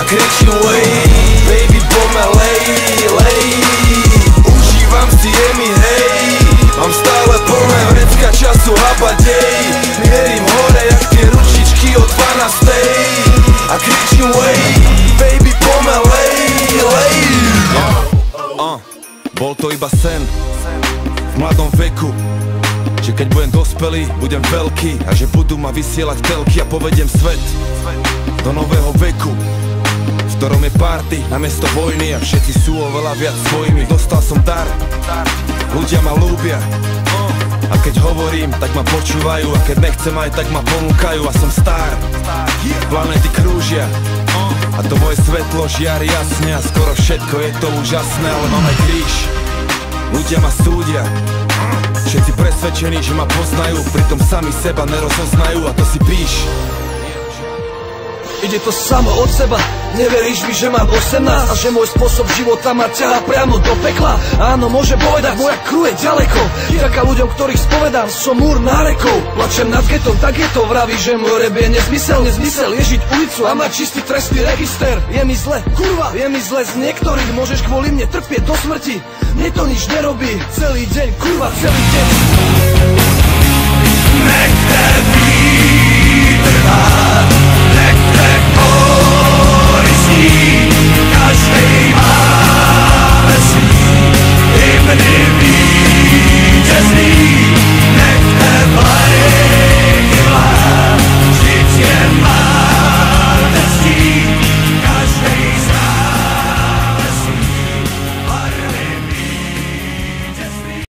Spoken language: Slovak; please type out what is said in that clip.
kričím way. Baby pomelej, lej. Užívam si je mi hej. Mám stále plné vrecka času habadej. Mierím hore jak tie ručičky o 12. A kričím way. Baby pomelej, lej. Bol to iba sen v mladom veku, že keď budem dospelý, budem veľký a že budú ma vysielať telky a povedem svet do nového veku, v ktorom je party namiesto vojny a všetci sú oveľa viac svojimi. Dostal som dar, ľudia ma ľúbia a keď hovorím, tak ma počúvajú a keď nechcem aj, tak ma ponúkajú a som star. Planéty krúžia a to moje svetlo žiari jasne a skoro všetko je to úžasné, ale mám aj kríž. Ľudia ma súdia, všetci presvedčení, že ma poznajú, pritom sami seba nerozoznajú a to si píš. Ide to samo od seba, neveríš mi, že mám 18 a že môj spôsob života ma ťahá priamo do pekla. Áno, môže povedať, moja crew je ďaleko. Vďaka ľuďom, ktorých spovedám, som múr nárekov. Plačem nad getom, tak je to, vraví, že môj rap je nezmysel. Nezmysel je žiť ulicu a mať čistý trestný register. Je mi zle, kurva, je mi zle z niektorých. Môžeš kvôli mne trpieť do smrti, mne to nič nerobí. Celý deň, kurva, celý deň. Nech ten vítr